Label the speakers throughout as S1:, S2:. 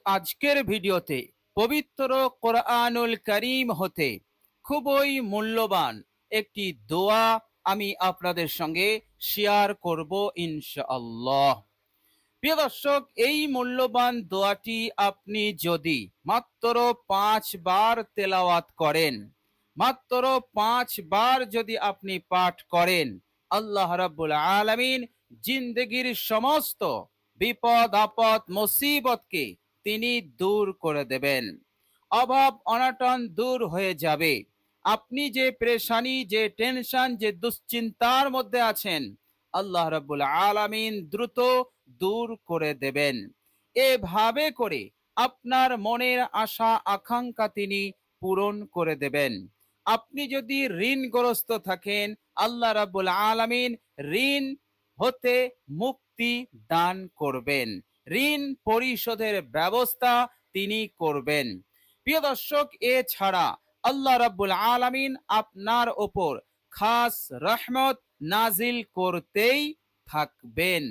S1: আজকের ভিডিওতে পবিত্র কোরআনুল কারীম হতে খুবই মূল্যবান একটি দোয়া আমি আপনাদের সঙ্গে শেয়ার করব ইনশাআল্লাহ। প্রিয় দর্শক, এই মূল্যবান দোয়াটি আপনি যদি মাত্র 5 বার তেলাওয়াত করেন, মাত্র 5 বার যদি আপনি পাঠ করেন, আল্লাহ রাব্বুল আলামিন জিন্দেগির সমস্ত বিপদ আপদ মুসিবতকে তিনি দূর করে দেবেন। অভাব অনটন দূর হয়ে যাবে। আপনি যে পেরেশানি, যে টেনশন, যে দুশ্চিন্তার মধ্যে আছেন, আল্লাহ রাব্বুল আলামিন দ্রুত দূর করে দেবেন। এভাবে করে আপনার মনের আশা আকাঙ্ক্ষা তিনি পূরণ করে দেবেন। আপনি যদি ঋণগ্রস্ত থাকেন, আল্লাহ রাব্বুল আলামিন ঋণ হতে মুক্তি দান করবেন, ঋণ পরিশোধের ব্যবস্থা তিনি করবেন। প্রিয় দর্শক, এছাড়া আল্লাহ রাব্বুল আলামিন আপনার ওপর খাস রহমত নাজিল করতেই থাকবেন।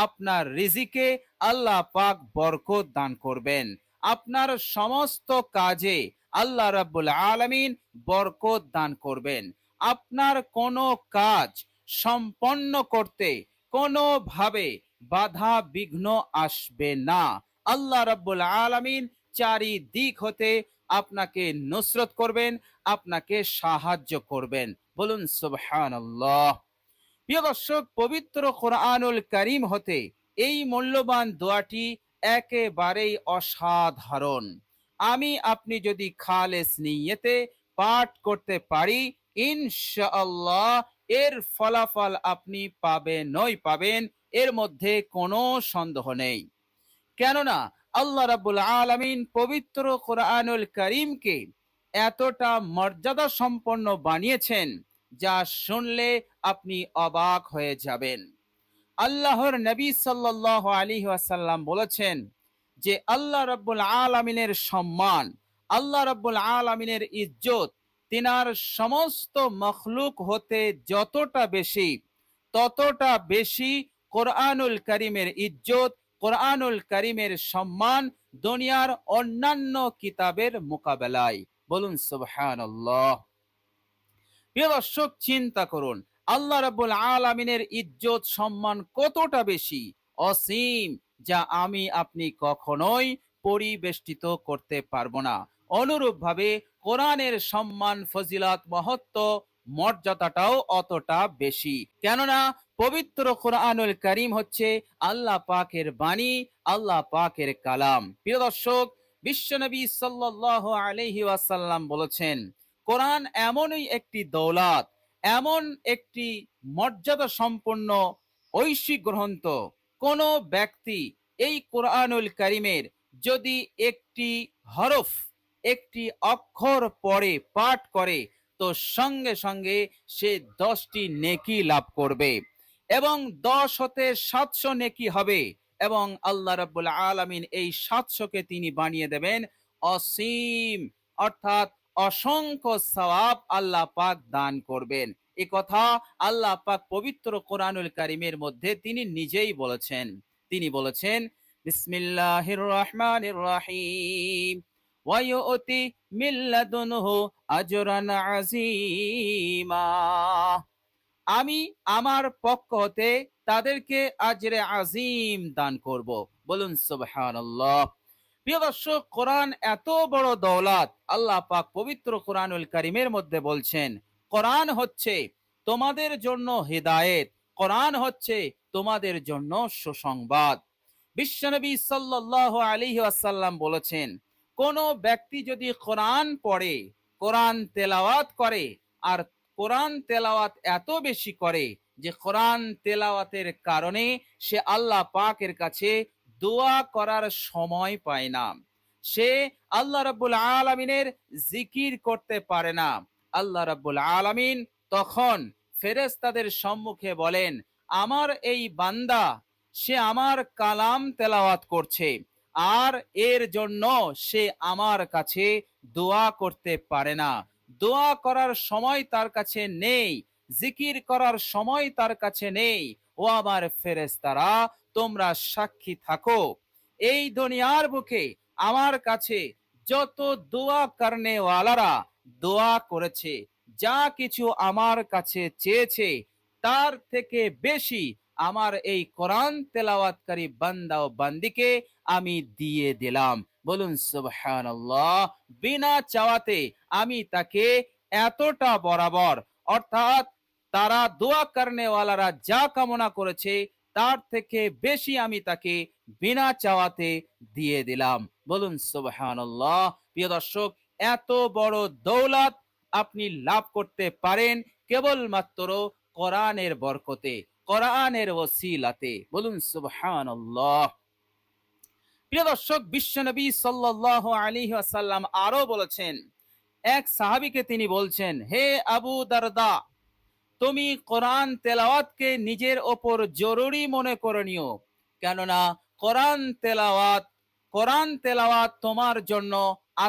S1: আপনার রিজিকে আল্লাহ পাক বরকত দান করবেন। আপনার সমস্ত কাজে আল্লাহ রাব্বুল আলামিন বরকত দান করবেন। আপনার কোনো কাজ সম্পন্ন করতে কোনোভাবে বাধা বিঘ্ন আসবে না। আল্লাহ রাব্বুল আলামিন চারিদিক হতে আপনাকে নুসরত করবেন, আপনাকে সাহায্য করবেন। বলুন সুবহানাল্লাহ। প্রিয় দর্শক, পবিত্র কোরআনুল কারীম হতে এই মূল্যবান দোয়াটি একেবারেই অসাধারণ। আপনি যদি খালেস নিয়তে পাঠ করতে পারি, ইনশাআল্লাহ এর ফলাফল আপনি পাবেন, এর মধ্যে কোনো সন্দেহ নেই। কেননা আল্লাহ রাব্বুল আলামিন পবিত্র কোরআনুল কারীমকে এতটা মর্যাদা সম্পন্ন বানিয়েছেন, যা শুনলে আপনি অবাক হয়ে যাবেন। আল্লাহর নবী সাল্লাল্লাহু আলাইহি ওয়াসাল্লাম বলেছেন যে আল্লাহ রাব্বুল আলামিনের সম্মান, আল্লাহ রাব্বুল আলামিনের ইজ্জত তিনার সমস্ত মখলুক হতে যতটা বেশি, ততটা বেশি কোরআনুল কারীমের ইজ্জত, কোরআনুল কারীমের সম্মান দুনিয়ার অন্যান্য কিতাবের মোকাবেলায়। বলুন সুবহানাল্লাহ। প্রিয় দর্শক, চিন্তা করুন আল্লাহ রাব্বুল আলামিনের ইজ্জত সম্মান কতটা বেশি, অসীম, যা আপনি কখনোই পরিবেষ্টিত করতে পারবো না। অনুরূপভাবে কোরআনের সম্মান, ফজিলত, মহত্ব, মর্যাদাটাও অতটা বেশি। কেননা পবিত্র কোরআনুল কারীম হচ্ছে আল্লাহ পাকের বাণী, আল্লাহ পাকের কালাম। প্রিয় দর্শক, বিশ্বনবী সাল্লাল্লাহু আলাইহি ওয়াসাল্লাম বলেছেন, কোরআন এমনই একটি দৌলত, এমন একটি মর্যাদা সম্পন্ন ঐশী গ্রন্থ, কোন ব্যক্তি এই কোরআনুল কারীমের যদি একটি হরফ, একটি অক্ষর পড়ে, পাঠ করে, তো সঙ্গে সঙ্গে সে 10টি নেকি লাভ করবে এবং 10 হতে 700 নেকি হবে এবং আল্লাহ রাব্বুল আলামিন এই 700কে তিনি বানিয়ে দেবেন অসীম, অর্থাৎ অসংখ্য সওয়াব আল্লাহ পাক দান করবেন। এ কথা আল্লাহ পাক পবিত্র কোরআনুল কারীমের মধ্যে তিনি নিজেই বলেছেন। তিনি বলেছেন, বিসমিল্লাহির রহমানির রহিম, ওয়া ইউতি মিন লাদুনহু আজরান আযীমা। আমি আমার পক্ষ হতে তাদেরকে আজরে আজিম দান করব। বলুন সুবহানাল্লাহ। প্রিয় দর্শক, কোরআন এত বড় দৌলত, আল্লাহ পাক পবিত্র কোরআনুল কারীমের মধ্যে বলছেন, কোরআন হচ্ছে তোমাদের জন্য হিদায়েত, কোরআন হচ্ছে তোমাদের জন্য সুসংবাদ। বিশ্বনবী সাল্লাল্লাহু আলাইহি ওয়াসাল্লাম বলেছেন, কোন ব্যক্তি যদি কোরআন পড়ে, কোরআন তেলাওয়াত করে, আর কোরআন তেলাওয়াত এত বেশি করে যে কোরআন তেলাওয়াতের কারণে সে আল্লাহ পাকের কাছে দোয়া করার সময় পায় না, সে আল্লাহ রাব্বুল আলামিনের জিকির করতে পারে না, আল্লাহ রাব্বুল আলামিন তখন ফেরেশতাদের সম্মুখে বলেন, আমার এই বান্দা, সে আমার কালাম তেলাওয়াত করছে, আর এর জন্য সে আমার কাছে দোয়া করতে পারে না, দোয়া করার সময় তার কাছে নেই, জিকির করার সময় তার কাছে নেই। ও আমার ফেরেশতারা, তোমরা সাক্ষী থাকো, এই দুনিয়ার বুকে আমার কাছে যত দোয়া করনেওয়ালারা দোয়া করেছে, যা কিছু আমার কাছে চেয়েছে, তার থেকে বেশি আমার এই কোরআন তেলাওয়াতকারী বান্দা ও বান্দিকে আমি দিয়ে দিলাম। বলুন সুবহানাল্লাহ। বিনা চাওয়াতে আমি তাকে এতটা বরাবর, অর্থাৎ তারা দোয়া করনেওয়ালারা যা কামনা করেছে তার থেকে বেশি আমি তাকে বিনা চাওয়াতে দিয়ে দিলাম। বলুন সুবহানাল্লাহ। প্রিয় দর্শক, এত বড় দৌলত আপনি লাভ করতে পারেন কেবলমাত্র কোরআনের বরকতে, কোরআনের ওসিলাতে। বলুন সুবহানাল্লাহ। প্রিয় দর্শক, বিশ্বনবী সাল্লাল্লাহু আলাইহি ওয়াসাল্লাম আরো বলেছেন, এক সাহাবীকে তিনি বলছেন, হে আবু দারদা, তুমি কোরআন তেলাওয়াতকে নিজের ওপর জরুরি মনে করে নিও, কেননা কোরআন তেলাওয়াত কোরআন তেলাওয়াত তোমার জন্য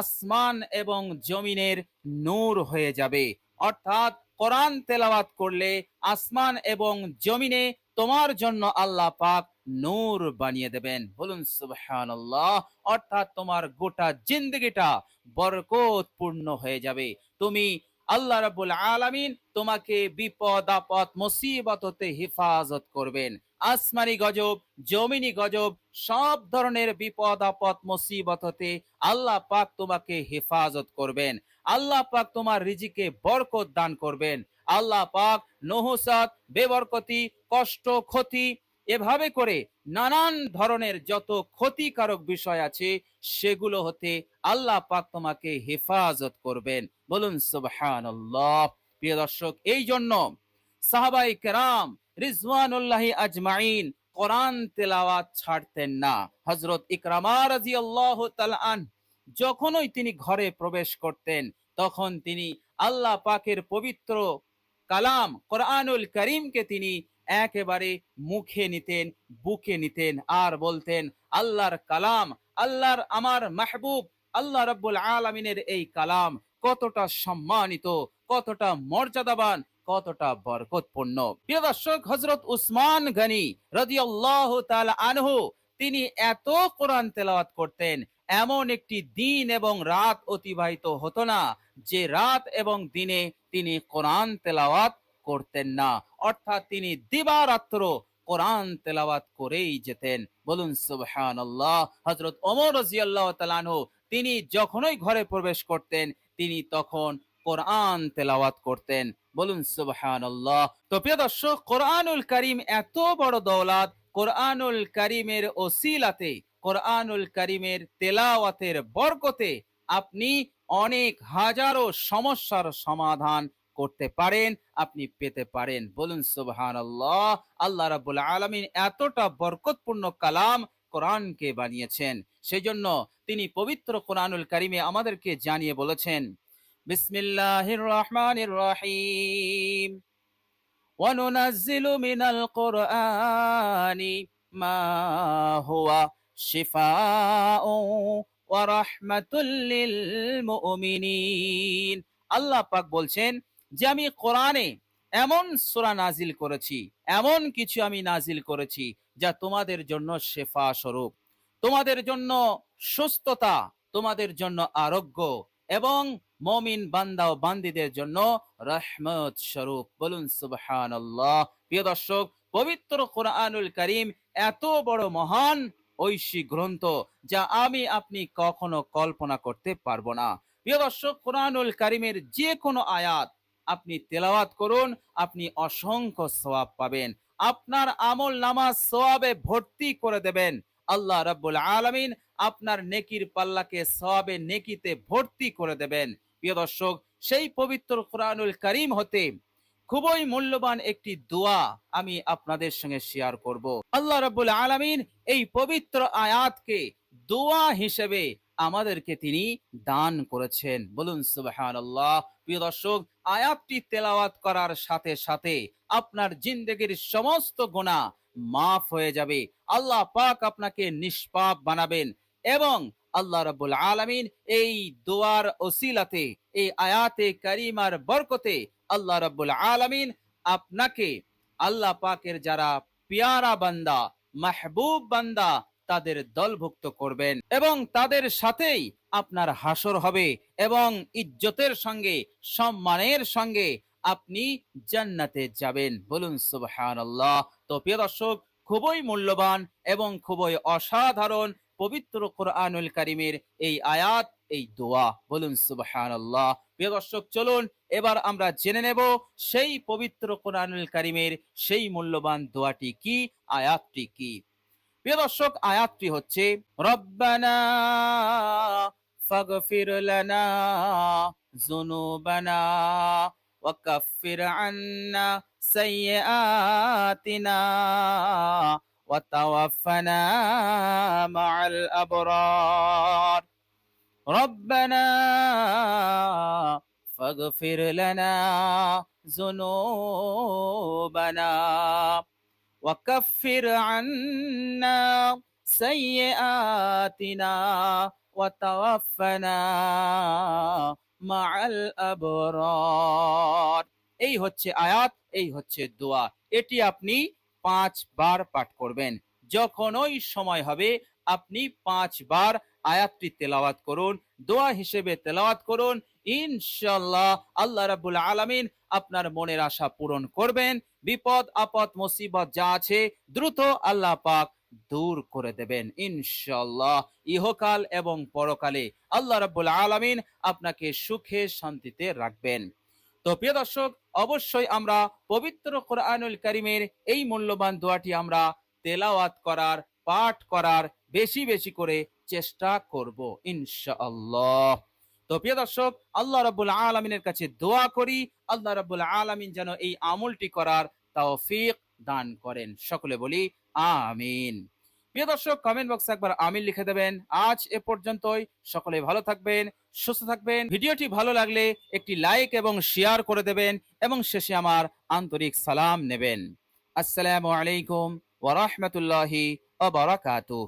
S1: আসমান এবং জমিনের নূর হয়ে যাবে। অর্থাৎ কোরআন তেলাওয়াত করলে আসমান এবং জমিনে তোমার জন্য আল্লাহ পাক নূর বানিয়ে দেবেন। বলুন সুবহানাল্লাহ। অর্থাৎ তোমার গোটা জিন্দগিটা বরকতপূর্ণ হয়ে যাবে। তুমি আল্লাহ রাব্বুল আলামিন তোমাকে বিপদ আপদ মুসিবত হতে হেফাজত করবেন। আসমানি গজব, জমিনি গজব, সব ধরনের বিপদ আপদ মুসিবত হতে আল্লাহ পাক তোমাকে হেফাজত করবেন। আল্লাহ পাক তোমার রিজিকে বরকত দান করবেন। আল্লাহ পাক নহুসাত, বেবরকতি, কষ্ট, ক্ষতি, এভাবে করে নানান ধরনের যত ক্ষতিকারক বিষয় আছে সেগুলো হতে আল্লাহ পাক তোমাকে হেফাজত করবেন। বলুন সুবহানাল্লাহ। প্রিয় দর্শক, এই জন্য সাহাবাই কেরাম রিজওয়ানুল্লাহি আজমাইন কোরআন তেলাওয়াত ছাড়তেন না। হযরত ইকরামা রাদিয়াল্লাহু তাআলা আনহু যখনই তিনি ঘরে প্রবেশ করতেন, তখন তিনি আল্লাহ পাকের পবিত্র কালাম কোরআনুল করিমকে তিনি একেবারে মুখে নিতেন, বুকে নিতেন, আর বলতেন, আল্লাহর কালাম, আল্লাহর আমার মাহবুব আল্লাহ রাব্বুল আলামিনের এই কালাম কতটা সম্মানিত, কতটা মর্যাদাবান, কতটা বরকতপূর্ণ। প্রিয় দর্শক, হযরত উসমান গনি রাদিয়াল্লাহু তাআলা আনহু তিনি এত কোরআন তেলাওয়াত করতেন, এমন একটি দিন এবং রাত অতিবাহিত হতো না যে রাত এবং দিনে তিনি কোরআন তেলাওয়াত করতেন না। অর্থাৎ তিনি দিবারাত্র কোরআন তেলাওয়াত করেই যেতেন। বলুন সুবহানাল্লাহ। হযরত ওমর রাদিয়াল্লাহু তাআলা আনহু তিনি যখনই ঘরে প্রবেশ করতেন, তিনি তখন কোরআন তেলাওয়াত করতেন। বলুন সুবহানাল্লাহ। তো প্রিয় দর্শক, কোরআনুল কারীম এত বড় দৌলত, কোরআনুল কারীমের ওসিলাতে, কোরআনুল কারীমের তেলাওয়াতের বরকতে আপনি অনেক হাজারো সমস্যার সমাধান করতে পারেন, আপনি পেতে পারেন। বলুন সুবহানাল্লাহ। আল্লাহ রাব্বুল আলামিন এতটা বরকতপূর্ণ কালাম কোরআনকে বানিয়েছেন, সেজন্য তিনি পবিত্র কোরআনুল কারীমে আমাদেরকে জানিয়ে বলেছেন, বিসমিল্লাহির রহমানির রহিম, ওয়ানুনাজ্জিলু মিনাল কুরআনি মা হুয়া শিফাউন ওয়া রাহমাতুল লিল মুমিনিন। আল্লাহ পাক বলছেন যে আমি কোরআনে এমন সূরা নাজিল করেছি, এমন কিছু আমি নাজিল করেছি যা তোমাদের জন্য শেফা স্বরূপ, তোমাদের জন্য সুস্থতা, তোমাদের জন্য আরোগ্য, এবং মমিন বান্দা ও বান্দীদের জন্য রহমত স্বরূপ। বলুন সুবহানাল্লাহ। প্রিয় দর্শক, পবিত্র কোরআনুল কারীম এত বড় মহান ঐশী গ্রন্থ যা আমি আপনি কখনো কল্পনা করতে পারবো না। প্রিয় দর্শক, কোরআনুল কারীমের যে কোনো আয়াত আপনি তেলাওয়াত করুন, আপনি অসংখ্য সওয়াব পাবেন। আপনার আমল নামাজ সওয়াবে ভর্তি করে দেবেন। আল্লাহ রাব্বুল আলামিন আপনার নেকির পাল্লাকে সওয়াবে নেকিতে ভর্তি করে দেবেন। প্রিয় দর্শক, সেই পবিত্র কোরআনুল কারীম হতে খুবই মূল্যবান একটি দোয়া আমি আপনাদের সঙ্গে শেয়ার করব। আল্লাহ রাব্বুল আলামিন এই পবিত্র আয়াতকে দোয়া হিসেবে আমাদেরকে তিনি দান করেছেন। বলুন সুবহানাল্লাহ। প্রিয় দর্শক, আয়াতটি তেলাওয়াত করার সাথে সাথে আপনার জিন্দেগির সমস্ত গুনাহ মাফ হয়ে যাবে। আল্লাহ পাক আপনাকে নিষ্পাপ বানাবেন, এবং আল্লাহ রাব্বুল আলামিন এই দোয়ার ওসিলাতে, এই আয়াতে কারিমার বরকতে আল্লাহ রাব্বুল আলামিন আপনাকে আল্লাহ পাকের যারা পিয়ারা বান্দা, মাহবুব বান্দা, তাদের দলভুক্ত করবেন এবং তাদের সাথেই আপনার হাসর হবে এবং ইজ্জতের সঙ্গে সম্মানের সঙ্গে আপনি জান্নাতে যাবেন। বলুন সুবহানাল্লাহ। তো প্রিয় দর্শক, খুবই মূল্যবান এবং খুবই অসাধারণ পবিত্র কোরআনুল কারীমের এই আয়াত, এই দোয়া। বলুন সুবহানাল্লাহ। প্রিয় দর্শক, চলুন এবার আমরা জেনে নেব সেই পবিত্র কোরআনুল কারীমের সেই মূল্যবান দোয়াটি কি, আয়াতটি কি। প্রিয় দর্শক, আয়াতটি হচ্ছে রব্বানা ফাগফির লানা যুনুবানা ওয়া কাফির আন্না সাইয়্যাতিনা ওয়া তাওয়াফানা মা'আল আবরার। রব্বানা ফাগফির লানা যুনুবানা وكفر عنا سيئاتنا وتوفنا مع الأبرار। এই হচ্ছে আয়াত, এই হচ্ছে দোয়া। এটি আপনি 5 বার পাঠ করবেন। যখনই সময় হবে আপনি 5 বার আয়াতটি তেলাওয়াত করুন, দোয়া হিসেবে তেলাওয়াত করুন। ইনশাআল্লাহ আল্লাহ রাব্বুল আলামিন আপনার মনের আশা পূরণ করবেন। বিপদ আপদ মুসিবত যা আছে দ্রুত আল্লাহ পাক দূর করে দেবেন ইনশাআল্লাহ। ইহকাল এবং পরকালে আল্লাহ রাব্বুল আলামিন আপনাকে সুখে শান্তিতে রাখবেন। তো প্রিয় দর্শক, অবশ্যই আমরা পবিত্র কোরআনুল কারীমের এই মূল্যবান দোয়াটি আমরা তেলাওয়াত করার, পাঠ করার বেশি বেশি করে চেষ্টা করব ইনশাআল্লাহ। তো প্রিয় দর্শক, আল্লাহ রাব্বুল আলামিনের কাছে দোয়া করি আল্লাহ রাব্বুল আলামিন যেন এই আমলটি করার তৌফিক দান করেন। সকলে বলি আমিন। প্রিয় দর্শক, কমেন্ট বক্সে একবার আমিন লিখে দেবেন। আজ এ পর্যন্তই। সকলে ভালো থাকবেন, সুস্থ থাকবেন। ভিডিওটি ভালো লাগলে একটি লাইক এবং শেয়ার করে দেবেন এবং শেষে আমার আন্তরিক সালাম নেবেন। আসসালামু আলাইকুম ওয়া রাহমাতুল্লাহি ওয়া বারাকাতুহু।